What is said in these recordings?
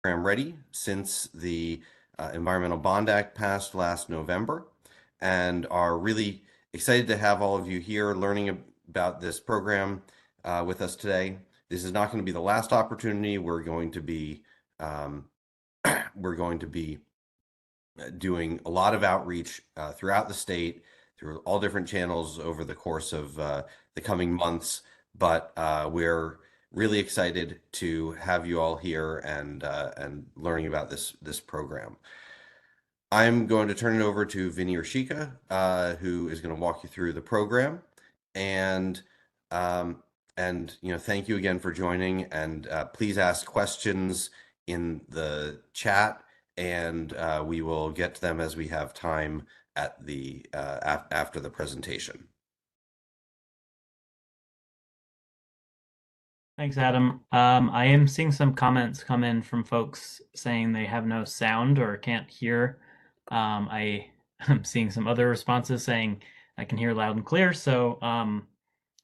Program ready since the Environmental Bond Act passed last November, and are really excited to have all of you here learning about this program with us today. This is not going to be the last opportunity. Um, we're going to be doing a lot of outreach throughout the state through all different channels over the course of the coming months. But we're really excited to have you all here and learning about this program. I'm going to turn it over to Vinny Urshika, who is going to walk you through the program. And um, thank you again for joining. And please ask questions in the chat, and we will get to them as we have time at the after the presentation. Thanks, Adam. I am seeing some comments come in from folks saying they have no sound or can't hear. I am seeing some other responses saying I can hear loud and clear. So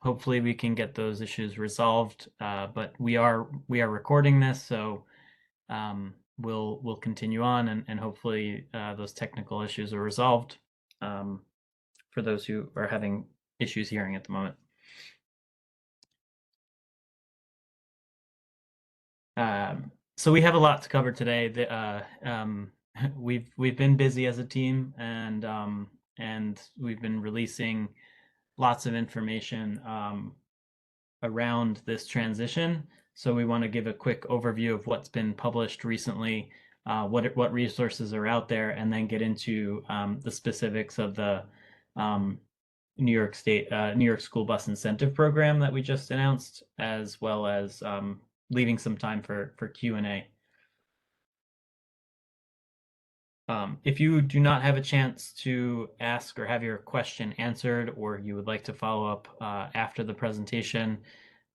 hopefully we can get those issues resolved. But we are recording this, so we'll continue on, and hopefully those technical issues are resolved for those who are having issues hearing at the moment. So we have a lot to cover today. We've been busy as a team, and we've been releasing lots of information around this transition. So we want to give a quick overview of what's been published recently, what resources are out there, and then get into the specifics of the New York School Bus Incentive Program that we just announced, as well as leaving some time for Q&A. If you do not have a chance to ask or have your question answered, or you would like to follow up after the presentation,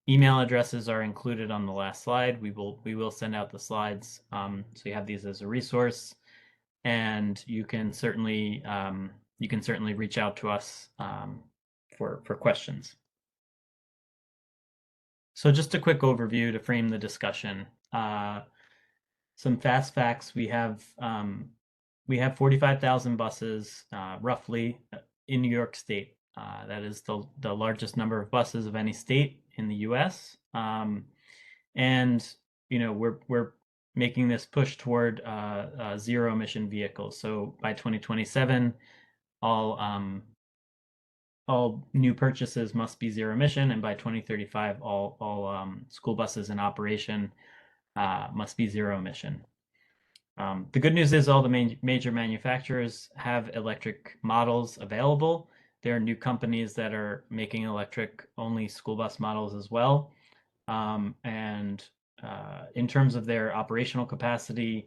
email addresses are included on the last slide. We will send out the slides, so you have these as a resource, and you can certainly reach out to us for questions. So just a quick overview to frame the discussion. Some fast facts: we have 45,000 buses roughly in New York State. That is the largest number of buses of any state in the U.S. And we're making this push toward zero emission vehicles. So by 2027, all new purchases must be zero emission, and by 2035, all school buses in operation must be zero emission. The good news is all the major manufacturers have electric models available. There are new companies that are making electric-only school bus models as well. And in terms of their operational capacity,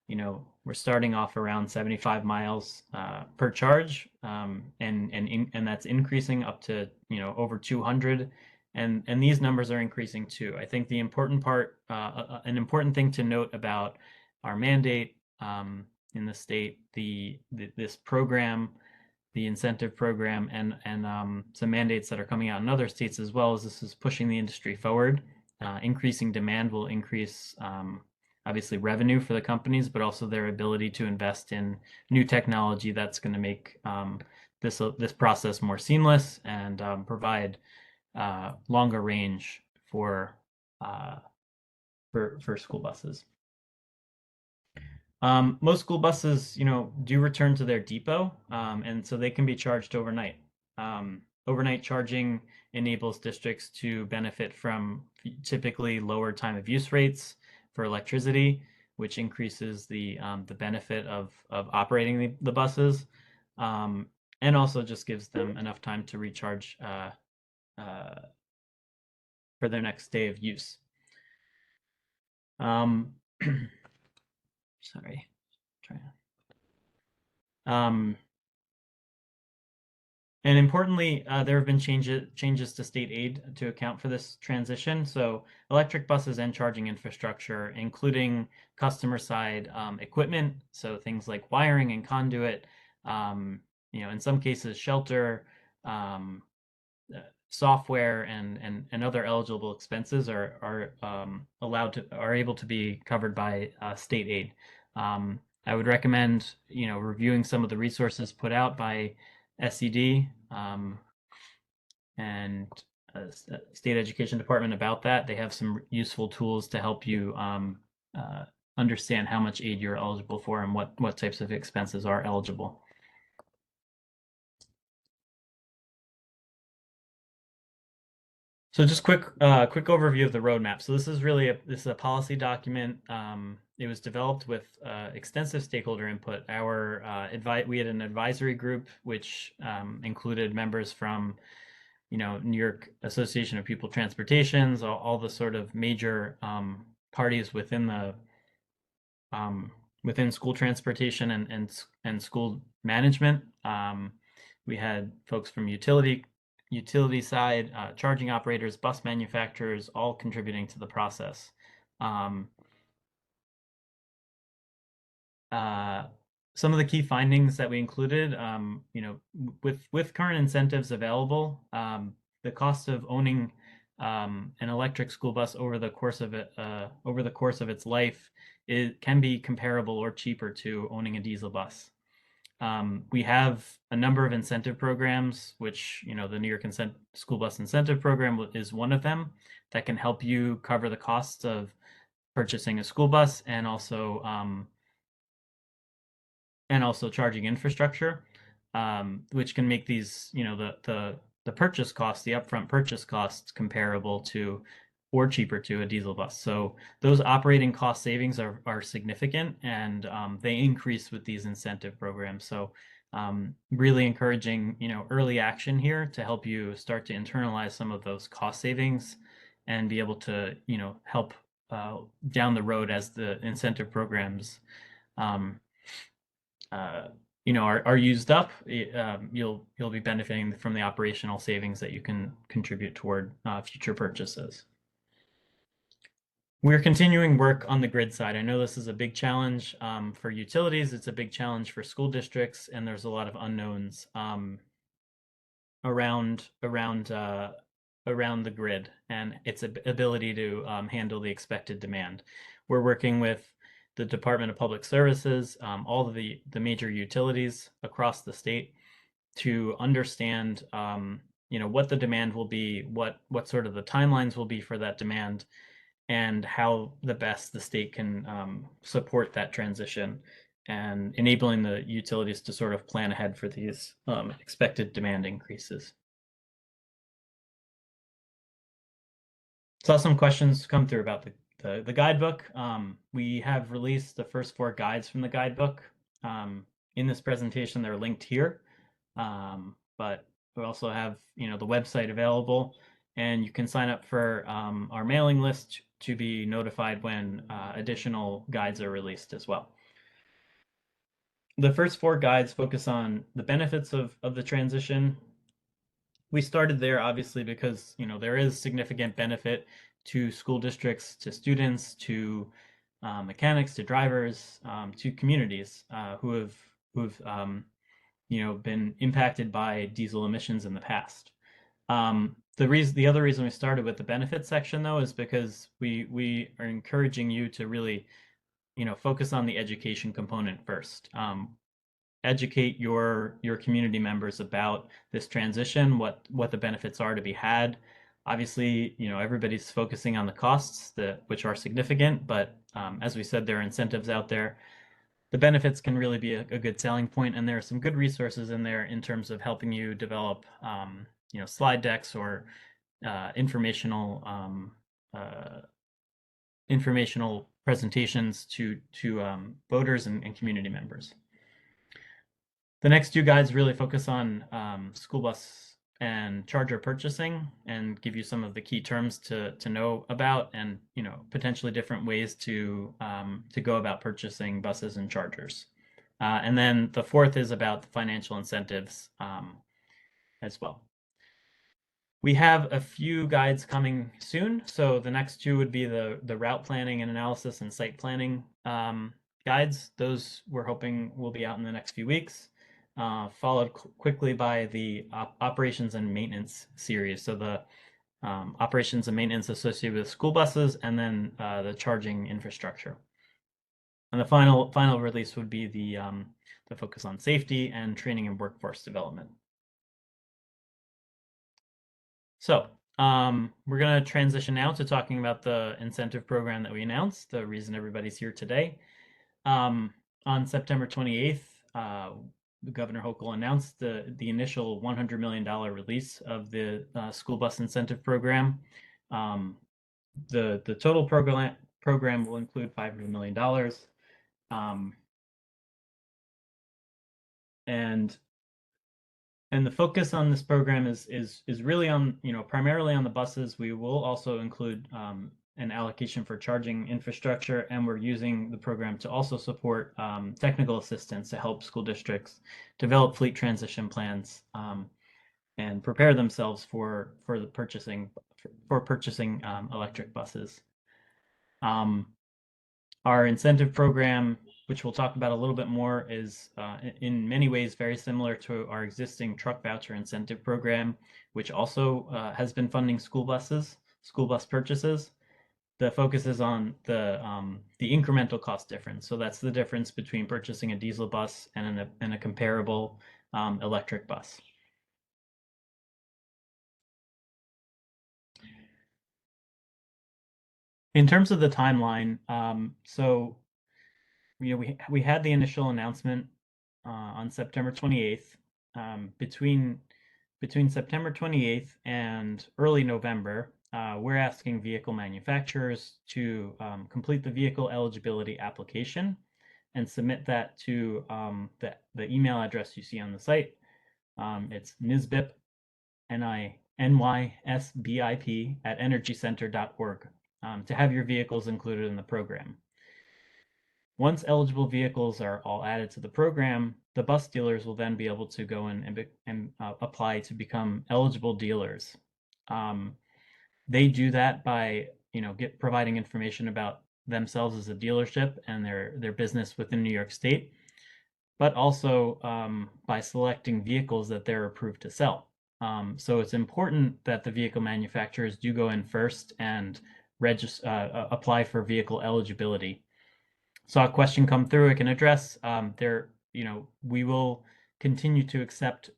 we're starting off around 75 miles per charge, and that's increasing up to over 200, and these numbers are increasing too. I think the important part, an important thing to note about our mandate in the state, this program, the incentive program, and some mandates that are coming out in other states as well, as this is pushing the industry forward. Increasing demand will increase obviously revenue for the companies, but also their ability to invest in new technology that's going to make this process more seamless and provide longer range for school buses. Most school buses, do return to their depot, and so they can be charged overnight. Overnight charging enables districts to benefit from typically lower time of use rates for electricity, which increases the benefit of operating the buses, and also just gives them enough time to recharge for their next day of use. Sorry, and importantly, there have been changes to state aid to account for this transition. So electric buses and charging infrastructure, including customer side equipment, so things like wiring and conduit, in some cases shelter, software and other eligible expenses are able to be covered by state aid. I would recommend reviewing some of the resources put out by SED and State Education Department about that. They have some useful tools to help you uh, understand how much aid you're eligible for and what types of expenses are eligible. So just quick overview of the roadmap. So this is a policy document. It was developed with extensive stakeholder input. We had an advisory group which included members from New York Association of People Transportations, all the sort of major parties um, within school transportation and school management. We had folks from utility side, charging operators, bus manufacturers, all contributing to the process. Um, uh, some of the key findings that we included, with current incentives available, the cost of owning an electric school bus over the course of its life, it can be comparable or cheaper to owning a diesel bus. We have a number of incentive programs, which, the New York School Bus Incentive Program is one of them, that can help you cover the costs of purchasing a school bus and also charging infrastructure, which can make these, the purchase costs, the upfront purchase costs comparable to or cheaper to a diesel bus. So those operating cost savings are significant, and they increase with these incentive programs. So really encouraging, early action here to help you start to internalize some of those cost savings and be able to, help down the road as the incentive programs um, uh, are used up. You'll be benefiting from the operational savings that you can contribute toward future purchases. We're continuing work on the grid side. I know this is a big challenge for utilities. It's a big challenge for school districts, and there's a lot of unknowns around the grid and its ability to handle the expected demand. We're working with the Department of Public Services, all of the major utilities across the state, to understand what the demand will be, what sort of the timelines will be for that demand, and how the state can support that transition and enabling the utilities to sort of plan ahead for these expected demand increases. Saw some questions come through about the guidebook. We have released the first 4 guides from the guidebook. In this presentation, they're linked here, but we also have the website available, and you can sign up for our mailing list to be notified when additional guides are released as well. The first 4 guides focus on the benefits of the transition. We started there obviously because there is significant benefit to school districts, to students, to mechanics, to drivers, to communities who've been impacted by diesel emissions in the past. The other reason we started with the benefits section, though, is because we are encouraging you to really focus on the education component first. Educate your community members about this transition, what the benefits are to be had. Obviously, everybody's focusing on the costs, which are significant, but as we said, there are incentives out there. The benefits can really be a good selling point, and there are some good resources in there in terms of helping you develop slide decks or informational presentations to voters and community members. The next 2 guides really focus on school bus and charger purchasing and give you some of the key terms to know about, and potentially different ways to go about purchasing buses and chargers. And then the 4th is about the financial incentives as well. We have a few guides coming soon. So the next 2 would be the route planning and analysis and site planning guides. Those we're hoping will be out in the next few weeks. followed quickly by the operations and maintenance series. So the operations and maintenance associated with school buses, and then the charging infrastructure. And the final release would be the focus on safety and training and workforce development. So we're going to transition now to talking about the incentive program that we announced, the reason everybody's here today. On September 28th, Governor Hochul announced the initial $100 million release of the school bus incentive program. The total program will include $500 million. And the focus on this program is really on, primarily on the buses. We will also include an allocation for charging infrastructure, and we're using the program to also support technical assistance to help school districts develop fleet transition plans and prepare themselves for purchasing electric buses. Our incentive program, which we'll talk about a little bit more, is in many ways very similar to our existing truck voucher incentive program, which also has been funding school bus purchases. The focus is on the incremental cost difference. So that's the difference between purchasing a diesel bus and a comparable electric bus. In terms of the timeline, so we had the initial announcement on September 28th. Between September 28th and early November, we're asking vehicle manufacturers to complete the vehicle eligibility application and submit that to the email address you see on the site. It's NYSBIP, NYSBIP at energycenter.org to have your vehicles included in the program. Once eligible vehicles are all added to the program, the bus dealers will then be able to go in and apply to become eligible dealers. They do that by providing information about themselves as a dealership and their business within New York State, but also by selecting vehicles that they're approved to sell. So it's important that the vehicle manufacturers do go in first and apply for vehicle eligibility. Saw a question come through I can address. We will continue to accept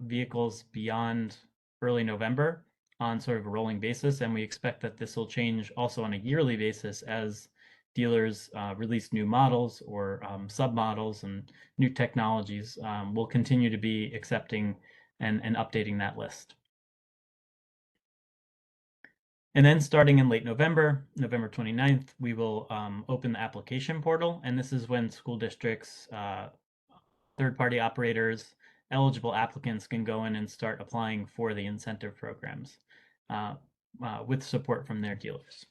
vehicles beyond early November on sort of a rolling basis, and we expect that this will change also on a yearly basis as dealers release new models or submodels and new technologies. We'll continue to be accepting and updating that list. And then starting in late November, November 29th, we will open the application portal. And this is when school districts, third-party operators, eligible applicants can go in and start applying for the incentive programs with support from their dealers.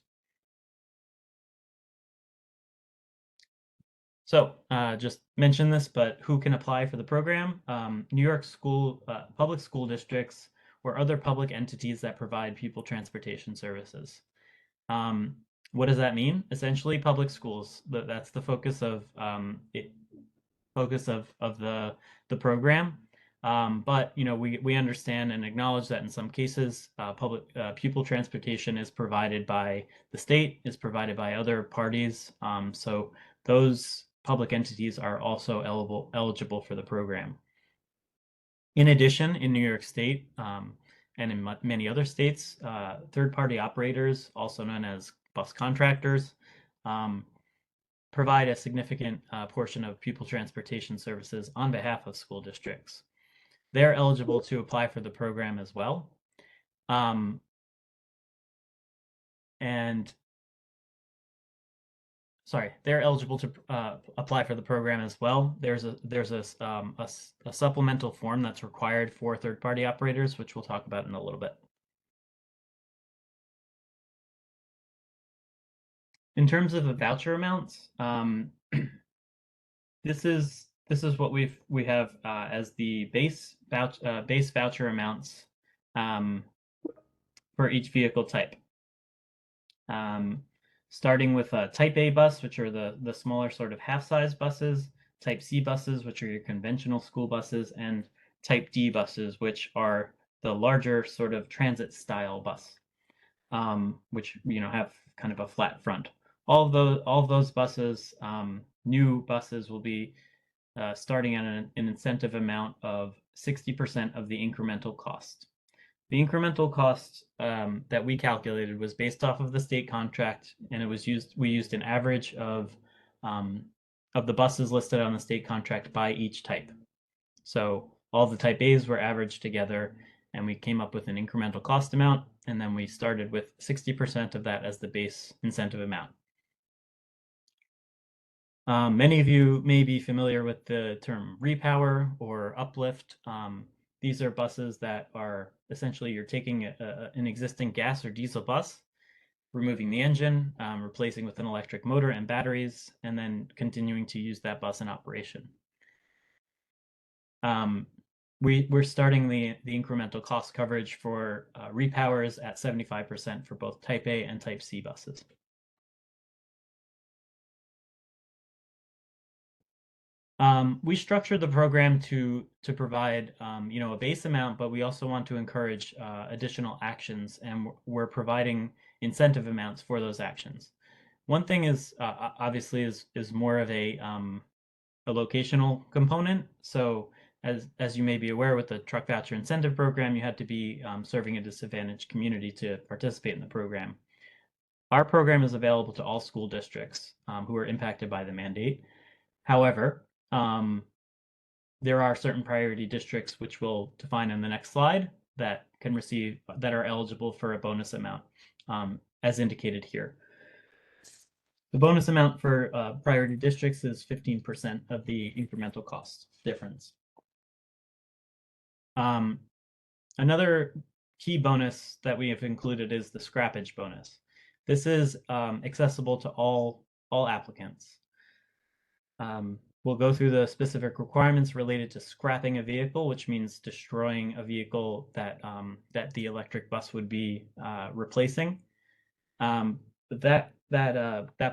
So just mention this, but who can apply for the program? New York public school districts or other public entities that provide people transportation services. What does that mean? Essentially, public schools. That's the focus of the program. But we understand and acknowledge that in some cases, public pupil transportation is provided by the state, is provided by other parties. So those public entities are also eligible for the program. In addition, in New York State and in many other states, third-party operators, also known as bus contractors, provide a significant portion of pupil transportation services on behalf of school districts. They're eligible to apply for the program as well. They're eligible to apply for the program as well. There's a supplemental form that's required for third-party operators, which we'll talk about in a little bit. In terms of the voucher amounts, this is what we have as the base voucher amounts for each vehicle type. Starting with a Type A bus, which are the smaller sort of half-size buses. Type C buses, which are your conventional school buses, and Type D buses, which are the larger sort of transit style bus, which have kind of a flat front. All of those buses, new buses, will be starting at an incentive amount of 60% of the incremental cost. The incremental cost that we calculated was based off of the state contract, and we used an average of the buses listed on the state contract by each type. So all the type A's were averaged together, and we came up with an incremental cost amount, and then we started with 60% of that as the base incentive amount. Many of you may be familiar with the term repower or uplift. These are buses that are essentially, you're taking an existing gas or diesel bus, removing the engine, replacing with an electric motor and batteries, and then continuing to use that bus in operation. We're starting the incremental cost coverage for repowers at 75% for both Type A and Type C buses. We structured the program to provide a base amount, but we also want to encourage additional actions, and we're providing incentive amounts for those actions. One thing is obviously is more of a locational component. So as you may be aware, with the truck voucher incentive program, you had to be serving a disadvantaged community to participate in the program. Our program is available to all school districts who are impacted by the mandate. However, there are certain priority districts, which we'll define in the next slide, that are eligible for a bonus amount, as indicated here. The bonus amount for priority districts is 15% of the incremental cost difference. Another key bonus that we have included is the scrappage bonus. This is accessible to all applicants. We'll go through the specific requirements related to scrapping a vehicle, which means destroying a vehicle that the electric bus would be replacing. That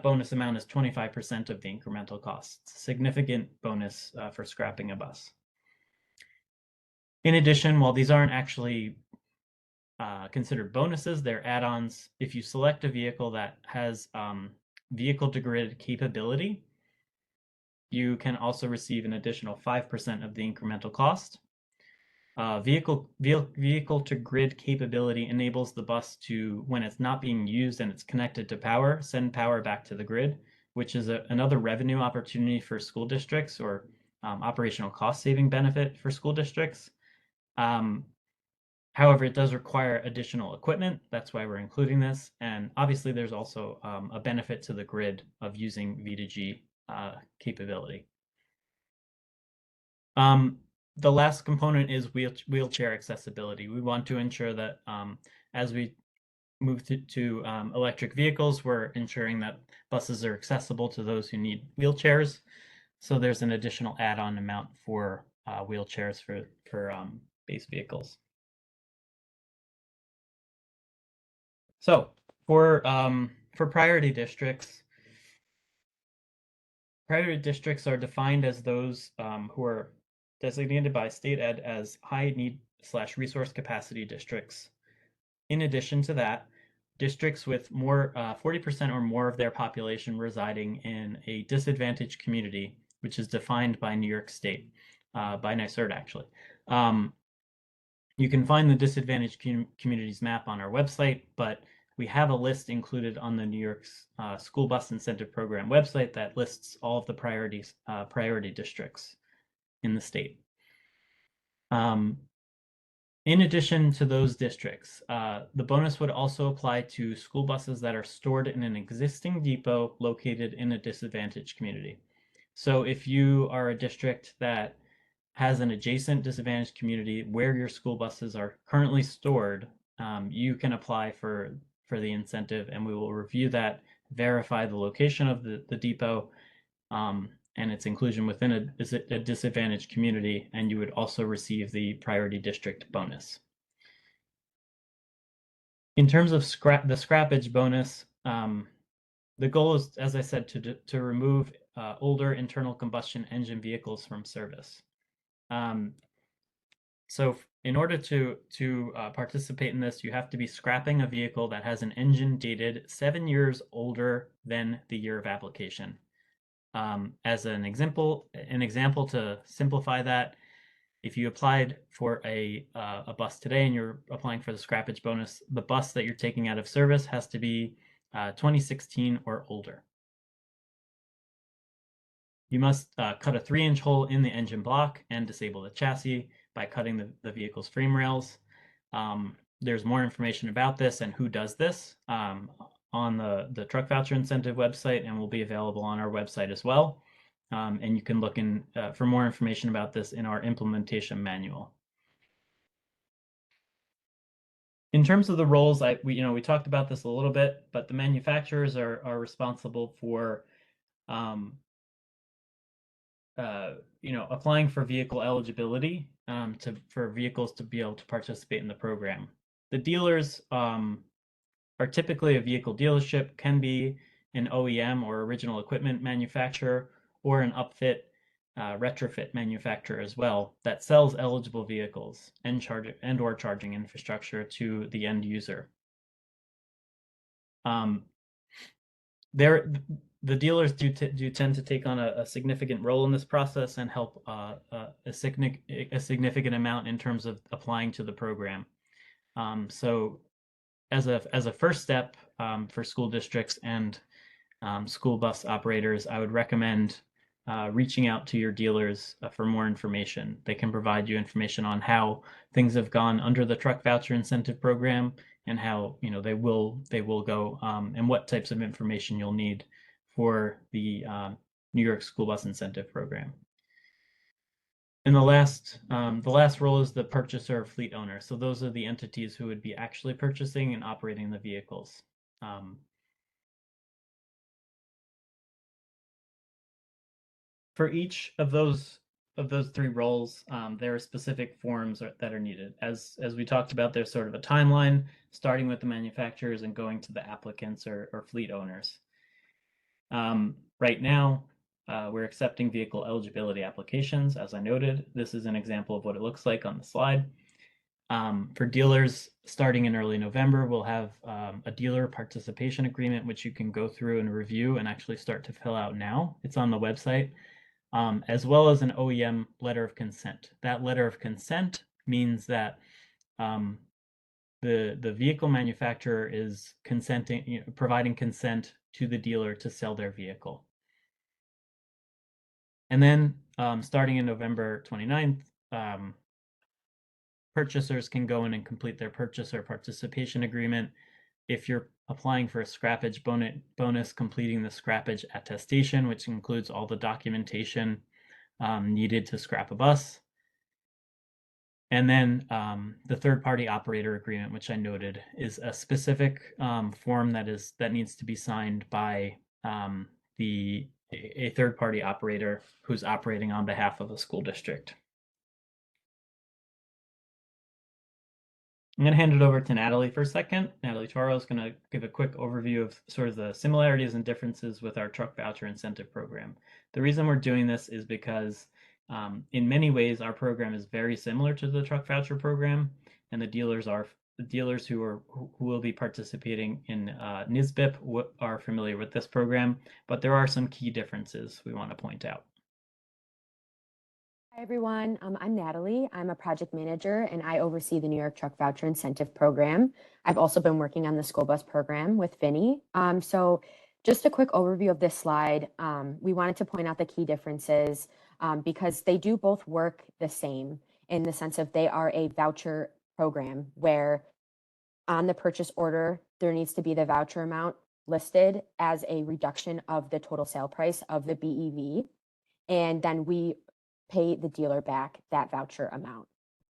bonus amount is 25% of the incremental cost. It's a significant bonus for scrapping a bus. In addition, while these aren't actually considered bonuses, they're add-ons. If you select a vehicle that has vehicle-to-grid capability, you can also receive an additional 5% of the incremental cost. Vehicle-to-grid capability enables the bus to, when it's not being used and it's connected to power, send power back to the grid, which is another revenue opportunity for school districts, or operational cost-saving benefit for school districts. However, it does require additional equipment. That's why we're including this. And obviously, there's also a benefit to the grid of using V2G capability. The last component is wheelchair accessibility. We want to ensure that as we move to electric vehicles, we're ensuring that buses are accessible to those who need wheelchairs. So there's an additional add-on amount for wheelchairs for base vehicles. So for priority districts are defined as those who are designated by state ed as high need / resource capacity districts. In addition to that, districts with 40% or more of their population residing in a disadvantaged community, which is defined by New York State, by NYSERDA actually. You can find the disadvantaged communities map on our website, but we have a list included on the New York's School Bus Incentive Program website that lists all of the priority districts in the state. In addition to those districts, the bonus would also apply to school buses that are stored in an existing depot located in a disadvantaged community. So if you are a district that has an adjacent disadvantaged community where your school buses are currently stored, you can apply for the incentive, and we will review that, verify the location of the depot, and its inclusion within a disadvantaged community, and you would also receive the priority district bonus. In terms of the scrappage bonus, The goal is, as I said, to remove older internal combustion engine vehicles from service. So in order to participate in this, you have to be scrapping a vehicle that has an engine dated 7 years older than the year of application. As an example to simplify that, if you applied for a bus today and you're applying for the scrappage bonus, the bus that you're taking out of service has to be 2016 or older. You must cut a 3-inch hole in the engine block and disable the chassis by cutting the vehicle's frame rails. There's more information about this and who does this on the Truck Voucher Incentive website, and will be available on our website as well. And you can look in for more information about this in our implementation manual. In terms of the roles, we talked about this a little bit, but the manufacturers are responsible for applying for vehicle eligibility for vehicles to be able to participate in the program. The dealers are typically a vehicle dealership, can be an OEM or original equipment manufacturer, or an upfit retrofit manufacturer as well that sells eligible vehicles and or charging infrastructure to the end user. The dealers do tend to take on a significant role in this process and help a significant amount in terms of applying to the program. So as a first step for school districts and school bus operators, I would recommend reaching out to your dealers for more information. They can provide you information on how things have gone under the Truck Voucher Incentive Program, and how they will go, and what types of information you'll need for the New York School Bus Incentive Program. And the last role is the purchaser or fleet owner. So those are the entities who would be actually purchasing and operating the vehicles. For each of those 3 roles, there are specific forms that are needed. As we talked about, there's sort of a timeline, starting with the manufacturers and going to the applicants or fleet owners. Right now, we're accepting vehicle eligibility applications. As I noted, this is an example of what it looks like on the slide. For dealers, starting in early November, we'll have a dealer participation agreement, which you can go through and review and actually start to fill out now. It's on the website. As well as an OEM letter of consent. That letter of consent means that the vehicle manufacturer is consenting, providing consent to the dealer to sell their vehicle. And then starting in November 29th, purchasers can go in and complete their purchase or participation agreement. If you're applying for a scrappage bonus, completing the scrappage attestation, which includes all the documentation needed to scrap a bus. And then the third-party operator agreement, which I noted, is a specific form that needs to be signed by a third-party operator who's operating on behalf of a school district. I'm going to hand it over to Natalie for a second. Natalie Toro is going to give a quick overview of sort of the similarities and differences with our Truck Voucher Incentive Program. The reason we're doing this is because in many ways our program is very similar to the Truck Voucher Program, and the dealers who will be participating in NYSBIP are familiar with this program, but there are some key differences we want to point out. Hi, everyone. I'm Natalie. I'm a project manager, and I oversee the New York Truck Voucher Incentive Program. I've also been working on the school bus program with Vinny. So just a quick overview of this slide. We wanted to point out the key differences because they do both work the same in the sense of they are a voucher program where on the purchase order, there needs to be the voucher amount listed as a reduction of the total sale price of the BEV. And then we pay the dealer back that voucher amount.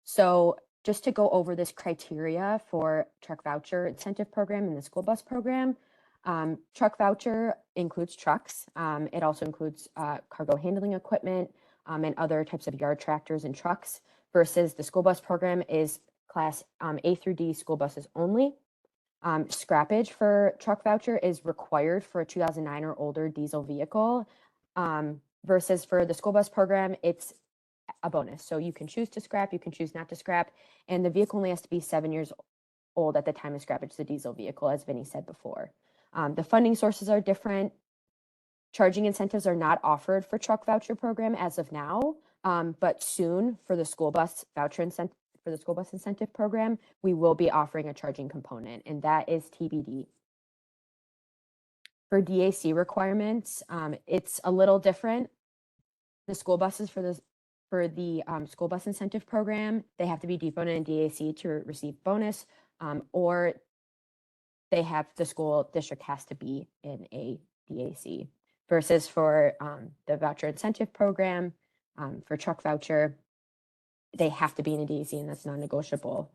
So just to go over this criteria for Truck Voucher Incentive Program and the school bus program, Truck Voucher includes trucks. It also includes cargo handling equipment and other types of yard tractors and trucks, versus the school bus program is class A through D school buses only. Scrappage for truck voucher is required for a 2009 or older diesel vehicle, versus for the school bus program, it's a bonus. So you can choose to scrap, you can choose not to scrap, and the vehicle only has to be 7 years old at the time of scrappage, the diesel vehicle, as Vinny said before. The funding sources are different. Charging incentives are not offered for truck voucher program as of now, but soon for the school bus voucher incentive, for the school bus incentive program, we will be offering a charging component, and that is TBD. For DAC requirements, it's a little different. The school buses for the school bus incentive program, they have to be defunted in DAC to receive bonus, or the school district has to be in a DAC. Versus for the voucher incentive program, for truck voucher, they have to be in a DAC, and that's non-negotiable.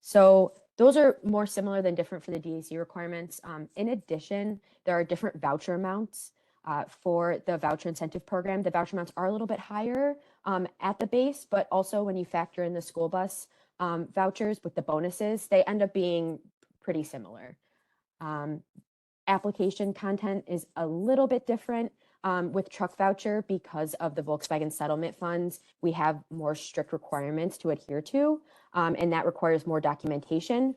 So those are more similar than different for the DAC requirements. In addition, there are different voucher amounts for the voucher incentive program. The voucher amounts are a little bit higher at the base, but also when you factor in the school bus vouchers with the bonuses, they end up being pretty similar. Application content is a little bit different with truck voucher because of the Volkswagen settlement funds. We have more strict requirements to adhere to, and that requires more documentation.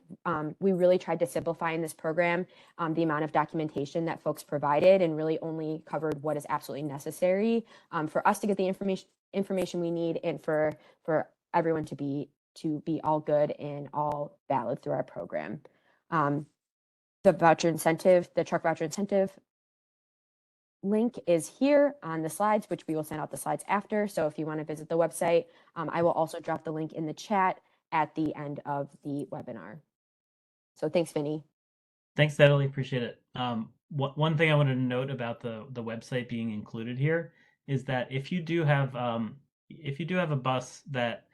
We really tried to simplify in this program the amount of documentation that folks provided, and really only covered what is absolutely necessary for us to get the information we need, and for everyone to be all good and all valid through our program. The voucher incentive, the truck voucher incentive link is here on the slides, which we will send out the slides after. So if you want to visit the website, I will also drop the link in the chat at the end of the webinar. So thanks, Vinny. Thanks, Natalie. Appreciate it. One thing I wanted to note about the website being included here is that if you do have a bus that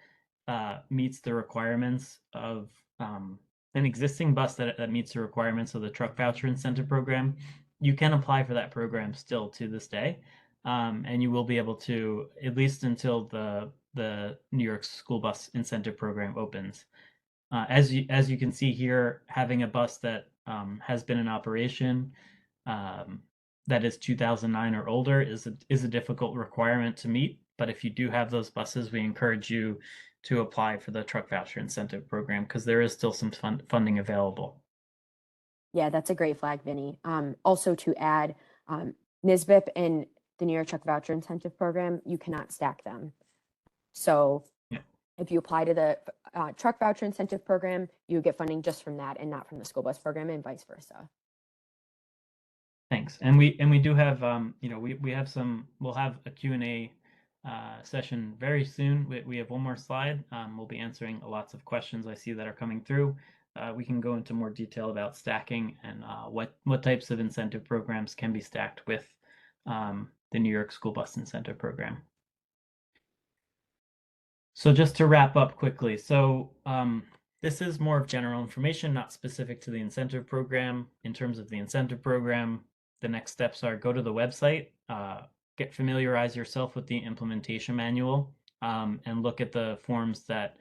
meets the requirements of an existing bus that meets the requirements of the truck voucher incentive program, you can apply for that program still to this day, and you will be able to, at least until the New York School Bus Incentive Program opens. As you can see here, having a bus that has been in operation that is 2009 or older is a difficult requirement to meet. But if you do have those buses, we encourage you to apply for the truck voucher incentive program, because there is still some funding available. Yeah, that's a great flag, Vinny. Also to add, NYSBIP and the New York Truck Voucher Incentive Program, you cannot stack them. So yeah, if you apply to the truck voucher incentive program, you get funding just from that and not from the school bus program, and vice versa. Thanks. And we do have we'll have a Q&A session very soon. We have one more slide. We'll be answering lots of questions I see that are coming through. We can go into more detail about stacking and what types of incentive programs can be stacked with the New York School Bus Incentive Program. So just to wrap up quickly, so this is more of general information, not specific to the incentive program. In terms of the incentive program, the next steps are go to the website, familiarize yourself with the implementation manual, and look at the forms that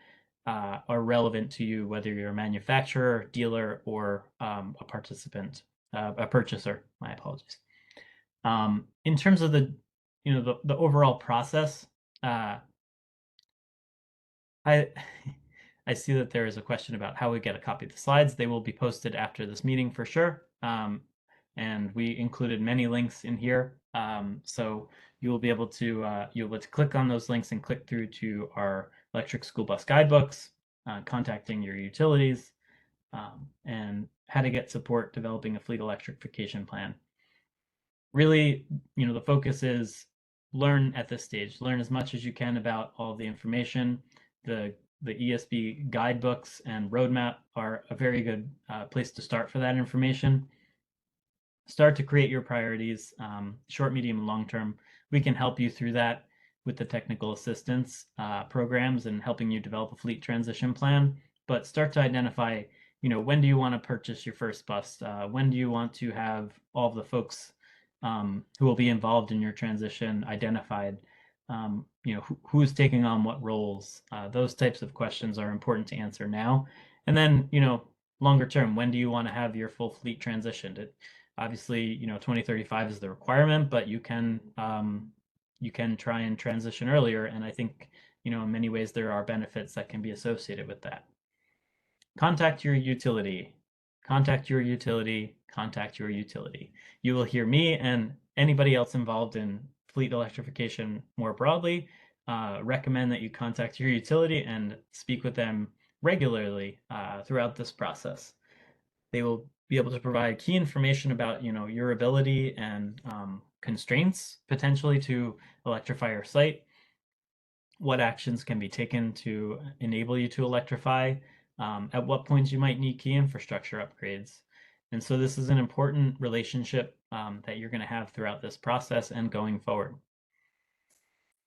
are relevant to you, whether you're a manufacturer, dealer, or a participant, a purchaser. My apologies. In terms of the overall process, I see that there is a question about how we get a copy of the slides. They will be posted after this meeting for sure. And we included many links in here. So you will be able to click on those links and click through to our electric school bus guidebooks, contacting your utilities, and how to get support developing a fleet electrification plan. Really, the focus is learn at this stage. Learn as much as you can about all the information. The ESB guidebooks and roadmap are a very good place to start for that information. Start to create your priorities, short, medium, and long term. We can help you through that with the technical assistance programs and helping you develop a fleet transition plan. But start to identify, when do you want to purchase your first bus? When do you want to have all of the folks who will be involved in your transition identified? Who's taking on what roles? Those types of questions are important to answer now. And then, longer term, when do you want to have your full fleet transitioned? Obviously, 2035 is the requirement, but you can try and transition earlier. And I think, in many ways there are benefits that can be associated with that. Contact your utility. Contact your utility. Contact your utility. You will hear me and anybody else involved in fleet electrification more broadly recommend that you contact your utility and speak with them regularly throughout this process. They will be able to provide key information about your ability and constraints potentially to electrify your site, what actions can be taken to enable you to electrify, at what points you might need key infrastructure upgrades. And so this is an important relationship that you're going to have throughout this process and going forward.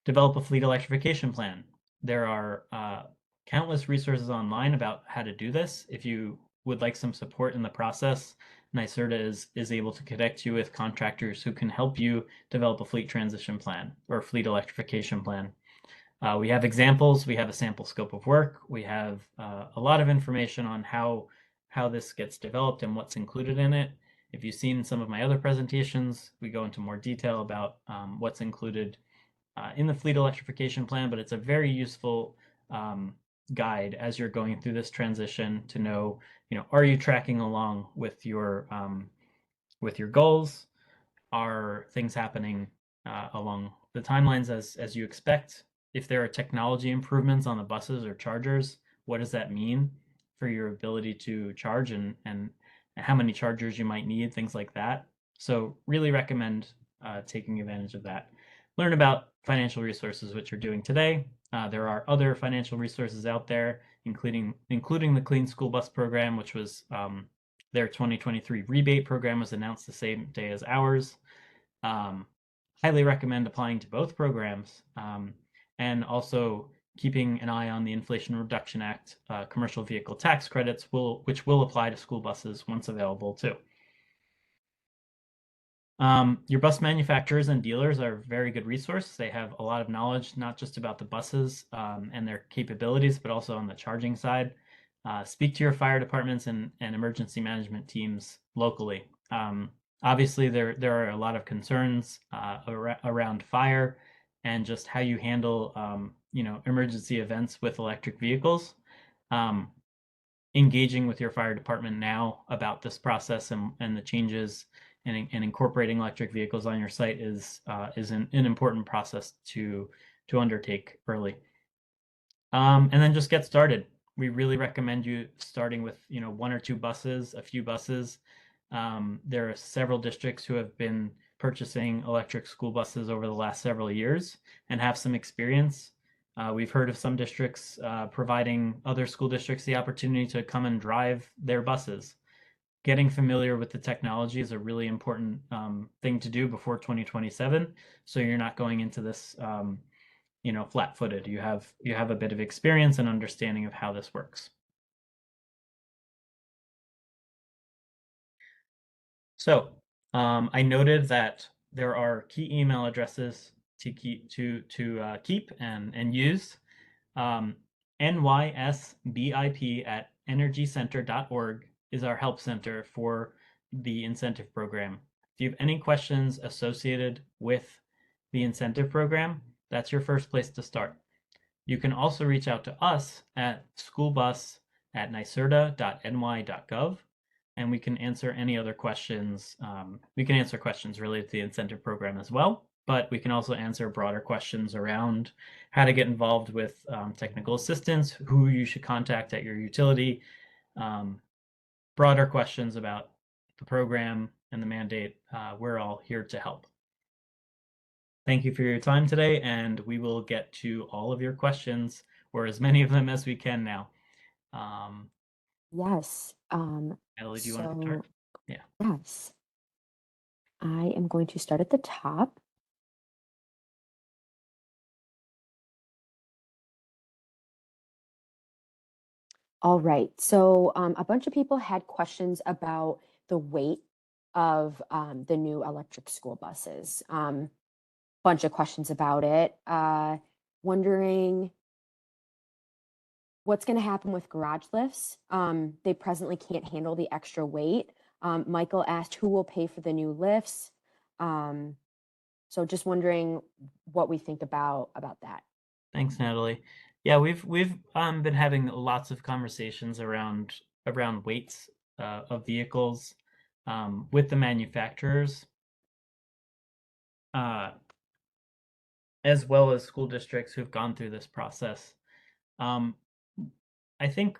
Develop a fleet electrification plan. There are countless resources online about how to do this. If you would like some support in the process, NYSERDA is able to connect you with contractors who can help you develop a fleet transition plan or fleet electrification plan. We have examples, we have a sample scope of work, we have a lot of information on how this gets developed and what's included in it. If you've seen some of my other presentations, we go into more detail about what's included in the fleet electrification plan, but it's a very useful guide as you're going through this transition to know, are you tracking along with your goals? Are things happening along the timelines as you expect? If there are technology improvements on the buses or chargers, what does that mean for your ability to charge and how many chargers you might need, things like that. So really recommend taking advantage of that. Learn about financial resources, which you're doing today. There are other financial resources out there, including the Clean School Bus Program, which was their 2023 rebate program was announced the same day as ours. Highly recommend applying to both programs, and also keeping an eye on the Inflation Reduction Act commercial vehicle tax credits, which will apply to school buses once available too. Your bus manufacturers and dealers are a very good resource. They have a lot of knowledge, not just about the buses and their capabilities, but also on the charging side. Speak to your fire departments and emergency management teams locally. Obviously, there are a lot of concerns around fire and just how you handle emergency events with electric vehicles. Engaging with your fire department now about this process and the changes and incorporating electric vehicles on your site is an important process to undertake early. And then just get started. We really recommend you starting with one or two buses, a few buses. There are several districts who have been purchasing electric school buses over the last several years and have some experience. We've heard of some districts providing other school districts the opportunity to come and drive their buses. Getting familiar with the technology is a really important thing to do before 2027, so you're not going into this flat-footed. You have a bit of experience and understanding of how this works. So I noted that there are key email addresses to keep and use. NYSBIP@energycenter.org is our help center for the incentive program. If you have any questions associated with the incentive program, that's your first place to start. You can also reach out to us at schoolbus@nyserda.ny.gov, and we can answer any other questions. We can answer questions related to the incentive program as well, but we can also answer broader questions around how to get involved with technical assistance, who you should contact at your utility, broader questions about the program and the mandate. We're all here to help. Thank you for your time today, and we will get to all of your questions, or as many of them as we can now. Yes. Ellie, do you want to start? Yeah. Yes. I am going to start at the top. All right. So a bunch of people had questions about the weight of the new electric school buses. Bunch of questions about it. Wondering What's going to happen with garage lifts? They presently can't handle the extra weight. Michael asked who will pay for the new lifts. So just wondering what we think about that. Thanks, Natalie. Yeah, we've been having lots of conversations around weights of vehicles with the manufacturers, as well as school districts who've gone through this process. I think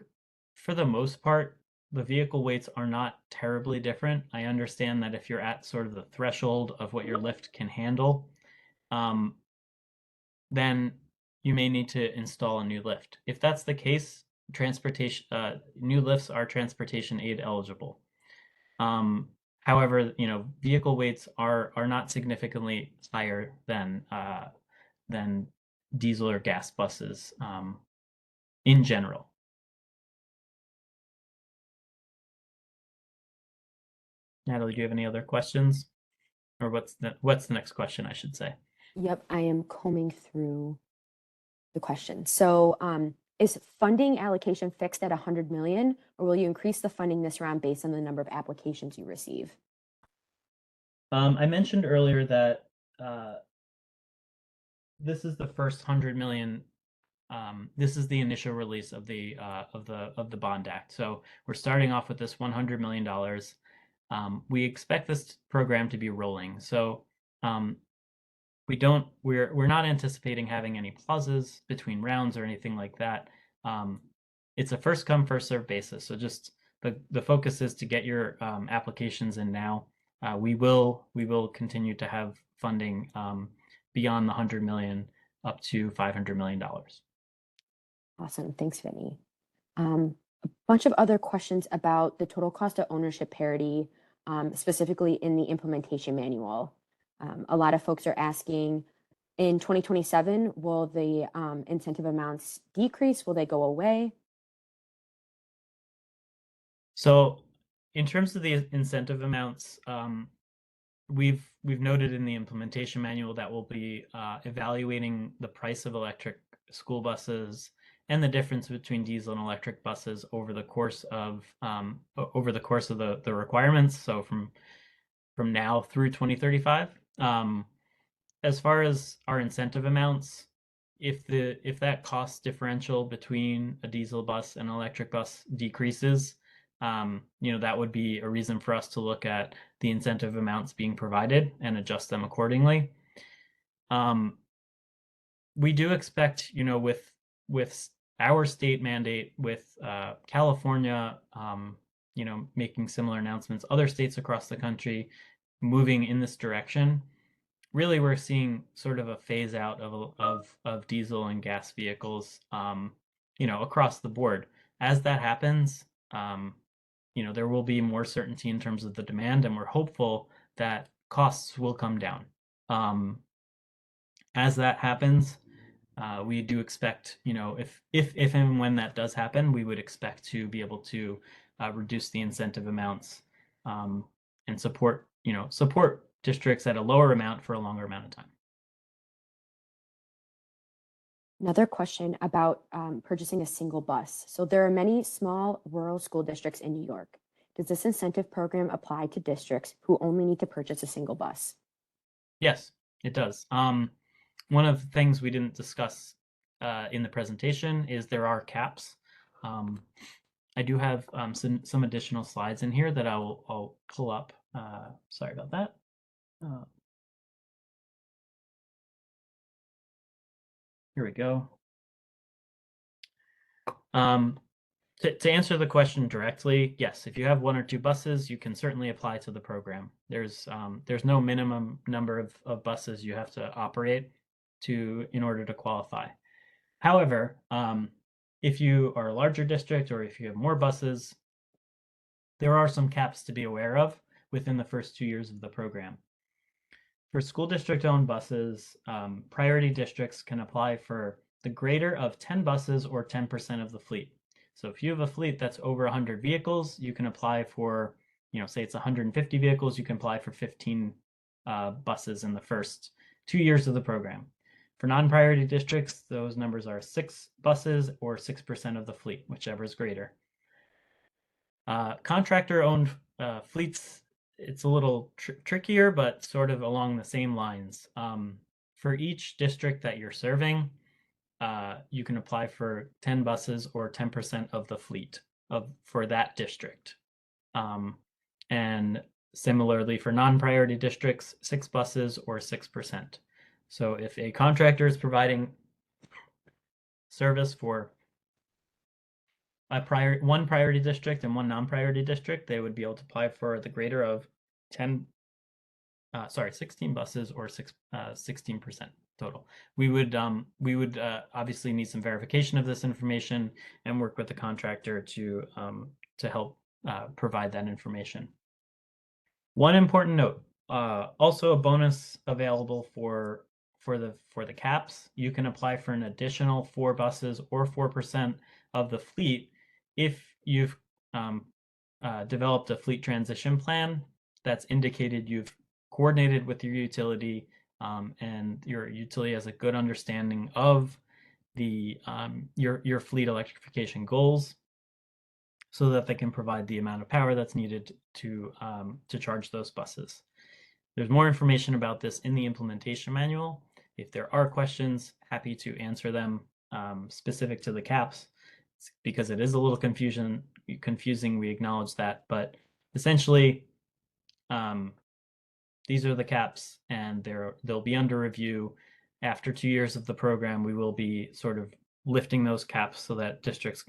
for the most part, the vehicle weights are not terribly different. I understand that if you're at sort of the threshold of what your lift can handle, then you may need to install a new lift. If that's the case, new lifts are transportation aid eligible. However, vehicle weights are not significantly higher than diesel or gas buses in general. Natalie, do you have any other questions? Or what's the next question, I should say? Yep, I am combing through the question. So is funding allocation fixed at 100 million, or will you increase the funding this round based on the number of applications you receive? I mentioned earlier that this is the first 100 million. This is the initial release of the Bond Act. So we're starting off with this $100 million. We expect this program to be rolling. So we're not anticipating having any pauses between rounds or anything like that. It's a first come, first served basis. So just the focus is to get your applications in now. We will continue to have funding beyond the 100 million up to $500 million. Awesome. Thanks, Vinny. A bunch of other questions about the total cost of ownership parity, specifically in the implementation manual. A lot of folks are asking, in 2027, will the incentive amounts decrease? Will they go away? So in terms of the incentive amounts, we've noted in the implementation manual that we'll be evaluating the price of electric school buses and the difference between diesel and electric buses over the course of the requirements. So from now through 2035. As far as our incentive amounts, if that cost differential between a diesel bus and an electric bus decreases, that would be a reason for us to look at the incentive amounts being provided and adjust them accordingly. We do expect, with our state mandate, with California, making similar announcements, other states across the country moving in this direction. Really, we're seeing sort of a phase out of diesel and gas vehicles, across the board. As that happens, there will be more certainty in terms of the demand, and we're hopeful that costs will come down. As that happens, we do expect, if and when that does happen, we would expect to be able to reduce the incentive amounts and support districts at a lower amount for a longer amount of time. Another question about purchasing a single bus. So there are many small rural school districts in New York. Does this incentive program apply to districts who only need to purchase a single bus? Yes, it does. One of the things we didn't discuss in the presentation is there are caps. I do have some additional slides in here that I'll pull up. Sorry about that. Here we go. To answer the question directly, yes, if you have one or two buses, you can certainly apply to the program. There's no minimum number of buses you have to operate in order to qualify. However, if you are a larger district or if you have more buses, there are some caps to be aware of within the first 2 years of the program. For school district-owned buses, priority districts can apply for the greater of 10 buses or 10% of the fleet. So if you have a fleet that's over 100 vehicles, you can apply for, say it's 150 vehicles, you can apply for 15 buses in the first 2 years of the program. For non-priority districts, those numbers are 6 buses or 6% of the fleet, whichever is greater. Contractor-owned fleets, it's a little trickier, but sort of along the same lines. For each district that you're serving, you can apply for 10 buses or 10% of the fleet for that district. And similarly for non-priority districts, 6 buses or 6%. So if a contractor is providing service for one priority district and one non-priority district, they would be able to apply for the greater of 16 buses or 16% total. We would obviously need some verification of this information and work with the contractor to help provide that information. One important note, also a bonus available for the caps. You can apply for an additional 4 buses or 4% of the fleet if you've developed a fleet transition plan that's indicated you've coordinated with your utility and your utility has a good understanding of the your fleet electrification goals, so that they can provide the amount of power that's needed to charge those buses. There's more information about this in the implementation manual. If there are questions, happy to answer them specific to the caps, because it is a little confusing. We acknowledge that, but essentially, these are the caps, and they'll be under review. After 2 years of the program, we will be sort of lifting those caps so that districts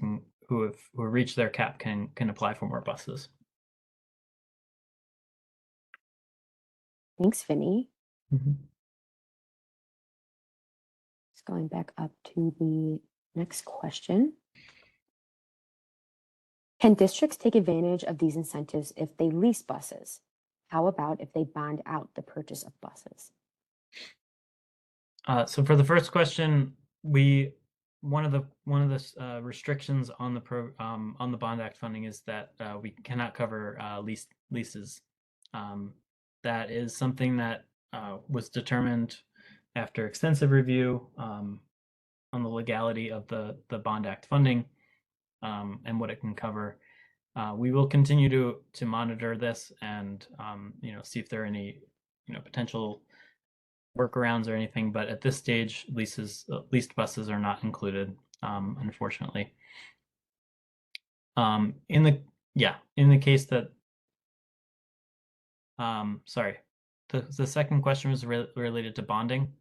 who have reached their cap can apply for more buses. Thanks, Vinny. Mm-hmm. Just going back up to the next question. Can districts take advantage of these incentives if they lease buses? How about if they bond out the purchase of buses? So for the first question, one of the restrictions on the Bond Act funding is that we cannot cover leases. That is something that was determined after extensive review on the legality of the Bond Act funding and what it can cover. We will continue to monitor this and see if there are any potential workarounds or anything, but at this stage, leased buses are not included, unfortunately. In the case that, sorry, the second question was related to bonding.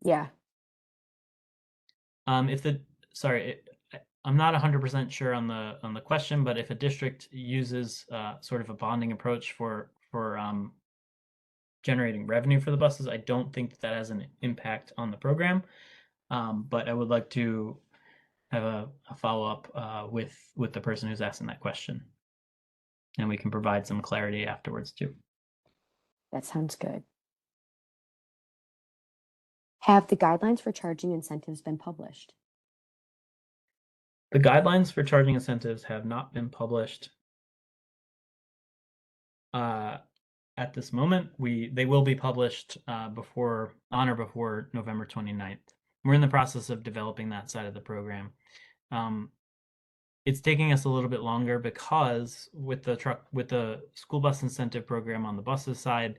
Yeah. I'm not 100% sure on the question, but if a district uses sort of a bonding approach for generating revenue for the buses, I don't think that has an impact on the program. But I would like to have a follow-up with the person who's asking that question. And we can provide some clarity afterwards too. That sounds good. Have the guidelines for charging incentives been published? The guidelines for charging incentives have not been published at this moment. They will be published before November 29th. We're in the process of developing that side of the program. It's taking us a little bit longer because with the school bus incentive program on the buses side,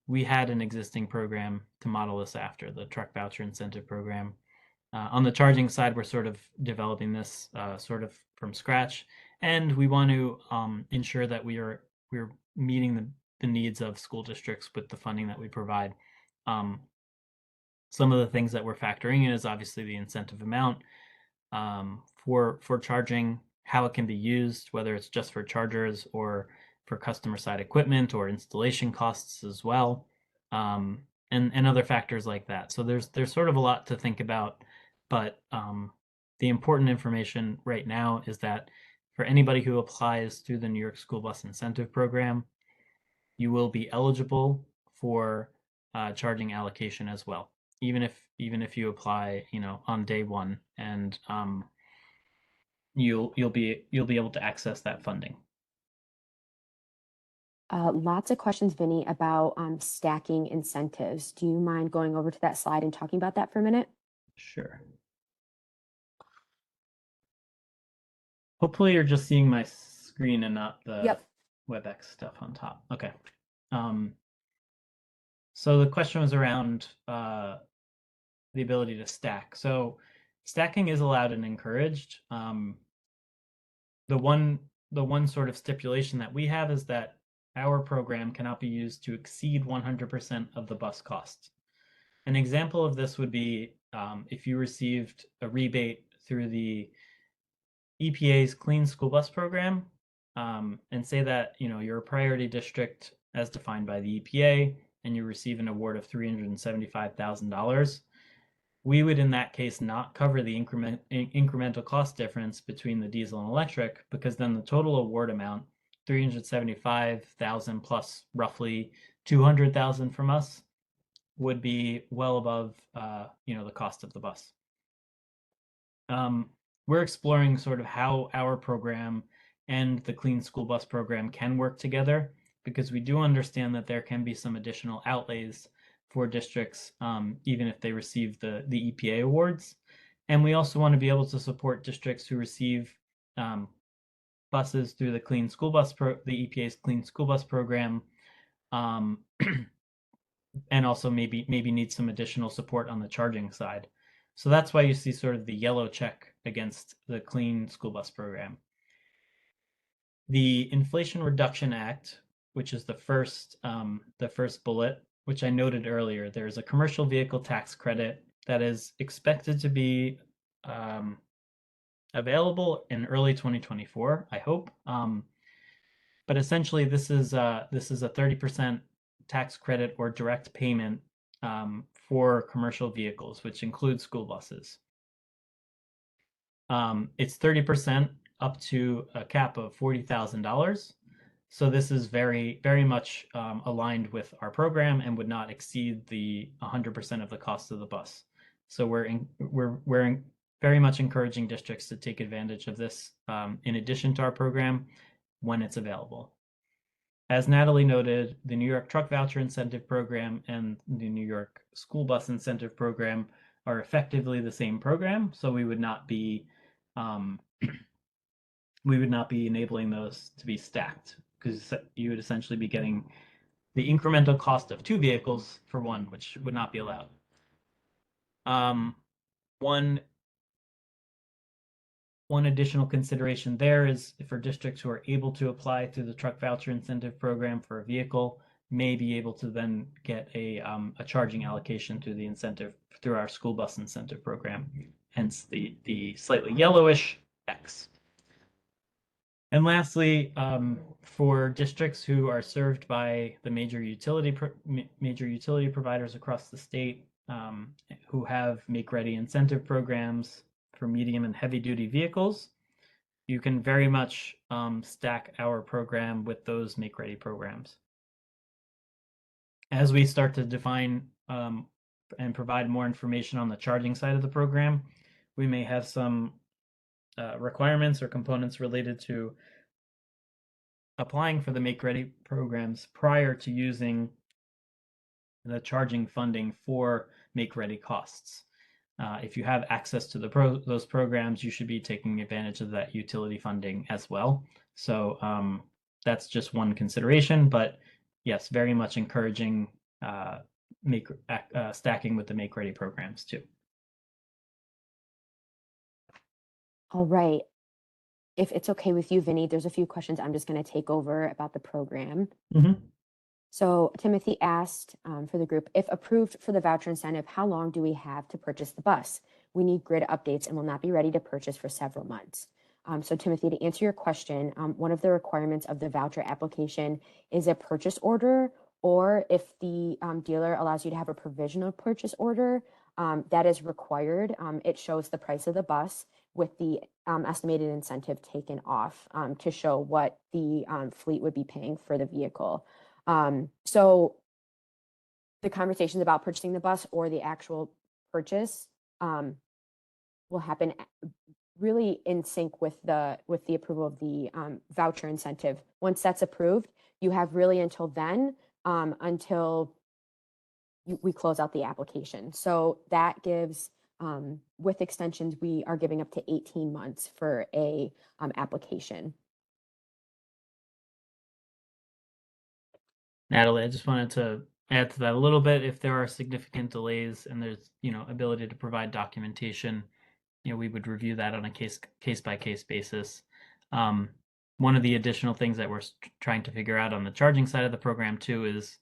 we had an existing program to model this after, the truck voucher incentive program. On the charging side, we're sort of developing this sort of from scratch, and we want to ensure that we're meeting the needs of school districts with the funding that we provide. Some of the things that we're factoring in is obviously the incentive amount for charging, how it can be used, whether it's just for chargers or for customer side equipment or installation costs as well, and other factors like that. So there's sort of a lot to think about, but the important information right now is that for anybody who applies through the New York School Bus Incentive Program, you will be eligible for charging allocation as well, even if you apply, on day one, and you'll be able to access that funding. Lots of questions, Vinny, about stacking incentives. Do you mind going over to that slide and talking about that for a minute? Sure. Hopefully you're just seeing my screen and not the Yep. WebEx stuff on top. Okay. So the question was around the ability to stack. So stacking is allowed and encouraged. The one sort of stipulation that we have is that our program cannot be used to exceed 100% of the bus cost. An example of this would be if you received a rebate through the EPA's Clean School Bus Program, and say that you're a priority district as defined by the EPA, and you receive an award of $375,000. We would, in that case, not cover the incremental cost difference between the diesel and electric, because then the total award amount, 375,000 plus roughly 200,000 from us, would be well above the cost of the bus. We're exploring sort of how our program and the Clean School Bus Program can work together, because we do understand that there can be some additional outlays for districts, even if they receive the EPA awards. And we also want to be able to support districts who receive buses through the the EPA's Clean School Bus Program, and also maybe need some additional support on the charging side. So that's why you see sort of the yellow check against the Clean School Bus Program. The Inflation Reduction Act, which is the first bullet, which I noted earlier, there's a commercial vehicle tax credit that is expected to be available in early 2024, I hope. But essentially, this is a 30% tax credit or direct payment for commercial vehicles, which includes school buses. It's 30% up to a cap of $40,000. So this is very, very much aligned with our program and would not exceed the 100% of the cost of the bus. So we're very much encouraging districts to take advantage of this in addition to our program when it's available. As Natalie noted, the New York Truck Voucher Incentive Program and the New York School Bus Incentive Program are effectively the same program, so we would not be enabling those to be stacked, because you would essentially be getting the incremental cost of 2 vehicles for one, which would not be allowed. One additional consideration there is for districts who are able to apply through the Truck Voucher Incentive Program for a vehicle, may be able to then get a charging allocation through the incentive, through our School Bus Incentive Program, hence the slightly yellowish X. And lastly, for districts who are served by the major utility providers across the state, who have make-ready incentive programs for medium and heavy-duty vehicles, you can very much stack our program with those make-ready programs. As we start to define and provide more information on the charging side of the program, we may have some requirements or components related to applying for the make-ready programs prior to using the charging funding for make-ready costs. If you have access to those programs, you should be taking advantage of that utility funding as well. So that's just one consideration, but yes, very much encouraging stacking with the make-ready programs too. All right. If it's okay with you, Vinny, there's a few questions I'm just going to take over about the program. So Timothy asked for the group, if approved for the voucher incentive, how long do we have to purchase the bus? We need grid updates and will not be ready to purchase for several months. So Timothy, to answer your question, one of the requirements of the voucher application is a purchase order, or if the dealer allows you to have a provisional purchase order, that is required. It shows the price of the bus with the estimated incentive taken off to show what the fleet would be paying for the vehicle. So the conversations about purchasing the bus or the actual purchase will happen really in sync with the approval of the voucher incentive. Once that's approved, you have really until then, until we close out the application. So that gives, with extensions, we are giving up to 18 months for a application. Natalie, I just wanted to add to that a little bit. If there are significant delays and there's, ability to provide documentation, we would review that on a case by case basis. One of the additional things that we're trying to figure out on the charging side of the program too is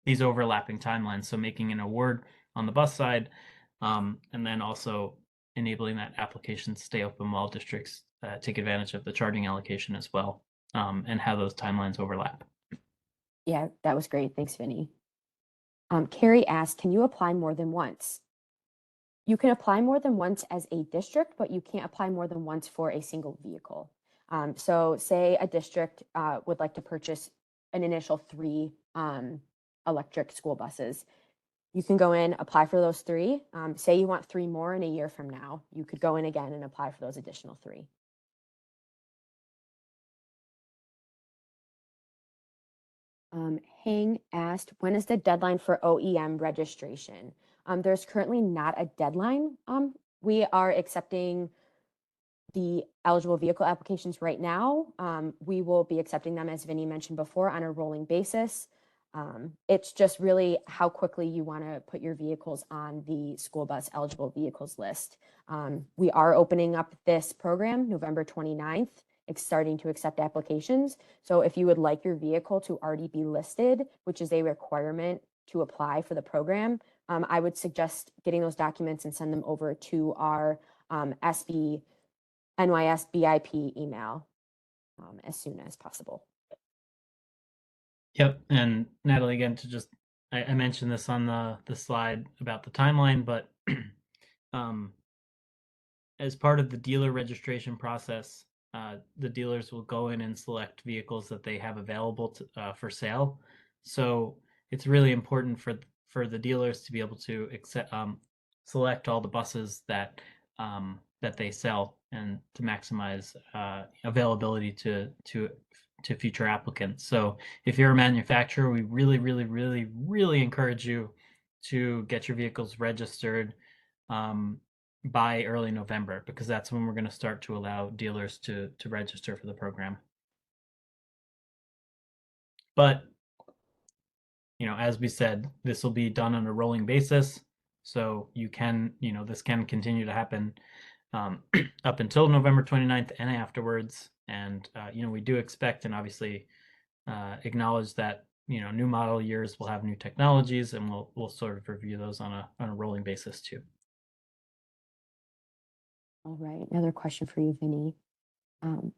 these overlapping timelines. So making an award on the bus side, and then also enabling that application to stay open while districts take advantage of the charging allocation as well, and how those timelines overlap. Yeah, that was great. Thanks, Vinny. Carrie asked, can you apply more than once? You can apply more than once as a district, but you can't apply more than once for a single vehicle. So say a district would like to purchase an initial 3 electric school buses. You can go in, apply for those 3. Say you want 3 more in a year from now, you could go in again and apply for those additional 3. Hang asked, when is the deadline for OEM registration? There's currently not a deadline. We are accepting the eligible vehicle applications right now. We will be accepting them, as Vinny mentioned before, on a rolling basis. It's just really how quickly you want to put your vehicles on the school bus eligible vehicles list. We are opening up this program November 29th. It's starting to accept applications. So if you would like your vehicle to already be listed, which is a requirement to apply for the program, I would suggest getting those documents and send them over to our NYS BIP email as soon as possible. Yep, and Natalie, again, to just, I mentioned this on the slide about the timeline, but as part of the dealer registration process, the dealers will go in and select vehicles that they have available for sale. So it's really important for the dealers to be able to select all the buses that they sell and to maximize availability to future applicants. So if you're a manufacturer, we really, really, really, really encourage you to get your vehicles registered by early November, because that's when we're going to start to allow dealers to register for the program. But, as we said, this will be done on a rolling basis. So you can, this can continue to happen up until November 29th and afterwards. And, we do expect and obviously acknowledge that, new model years will have new technologies, and we'll sort of review those on a rolling basis too. All right, another question for you, Vinny.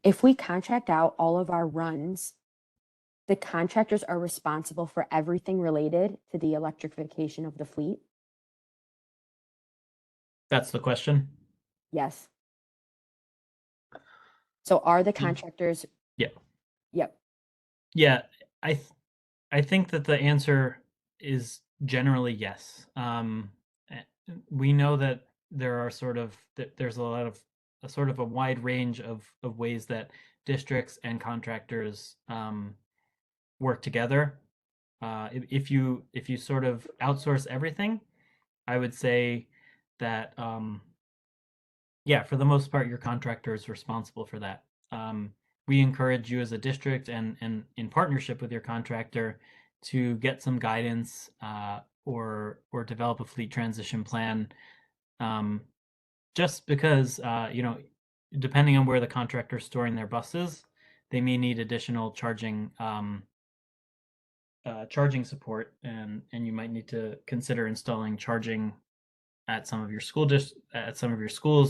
If we contract out all of our runs, the contractors are responsible for everything related to the electrification of the fleet? That's the question? Yes. So are the contractors? Yeah. Yep. Yeah, I think that the answer is generally yes. We know that there are there's a sort of a wide range of ways that districts and contractors work together. If you sort of outsource everything, I would say that yeah, for the most part, your contractor is responsible for that. We encourage you as a district and in partnership with your contractor to get some guidance or develop a fleet transition plan. Just because depending on where the contractor is storing their buses, they may need additional charging support, and you might need to consider installing charging at some of your schools,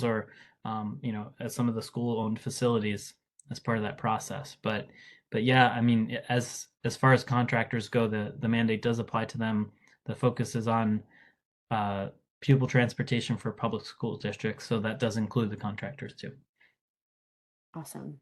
or at some of the school-owned facilities as part of that process. But yeah, I mean, as far as contractors go, the mandate does apply to them. The focus is on pupil transportation for public school districts, so that does include the contractors too. Awesome.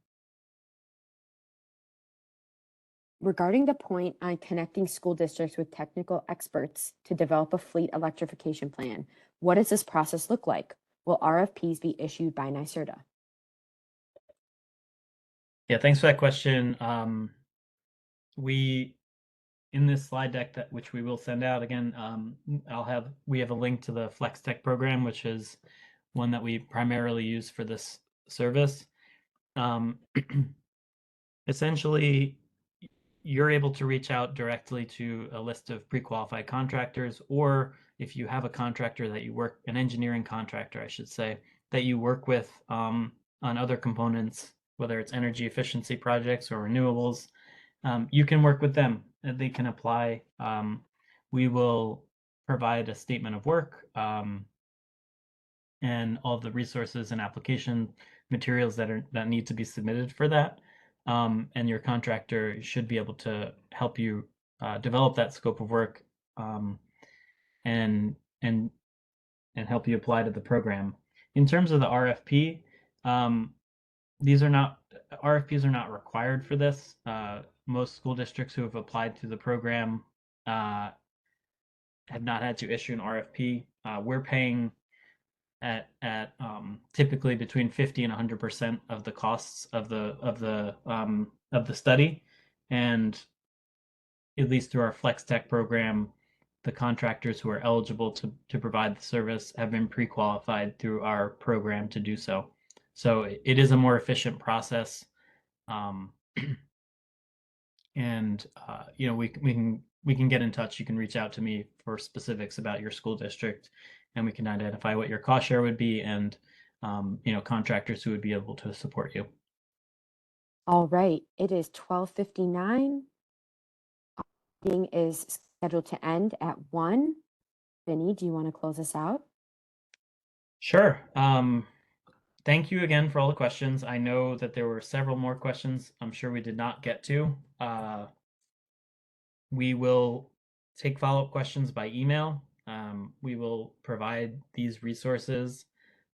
Regarding the point on connecting school districts with technical experts to develop a fleet electrification plan, what does this process look like? will RFPs be issued by NYSERDA? Yeah, thanks for that question. In this slide deck which we will send out again, we have a link to the Flex Tech program, which is one that we primarily use for this service. Essentially, you're able to reach out directly to a list of pre-qualified contractors, or if you have a contractor that you work, an engineering contractor, I should say, that you work with on other components, whether it's energy efficiency projects or renewables, you can work with them. They can apply. We will provide a statement of work and all the resources and application materials that need to be submitted for that. And your contractor should be able to help you develop that scope of work and help you apply to the program. In terms of the RFP, RFPs are not required for this. Most school districts who have applied to the program have not had to issue an RFP. We're paying at typically between 50 and 100% of the costs of the study, and at least through our Flex Tech program, the contractors who are eligible to provide the service have been pre-qualified through our program to do so. So it is a more efficient process, and we can get in touch. You can reach out to me for specifics about your school district, and we can identify what your cost share would be and contractors who would be able to support you. All right, it is 12:59. Meeting is scheduled to end at 1. Vinny, do you want to close us out? Sure. Thank you again for all the questions. I know that there were several more questions I'm sure we did not get to. We will take follow-up questions by email. We will provide these resources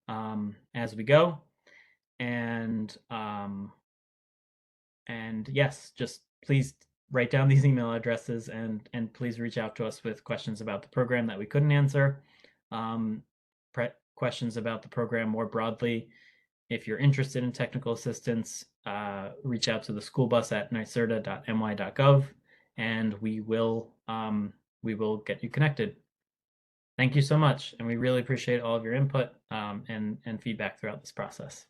as we go. And yes, just please write down these email addresses and please reach out to us with questions about the program that we couldn't answer. Questions about the program more broadly. If you're interested in technical assistance, reach out to the school bus at nyserda.ny.gov, and we will get you connected. Thank you so much, and we really appreciate all of your input and feedback throughout this process.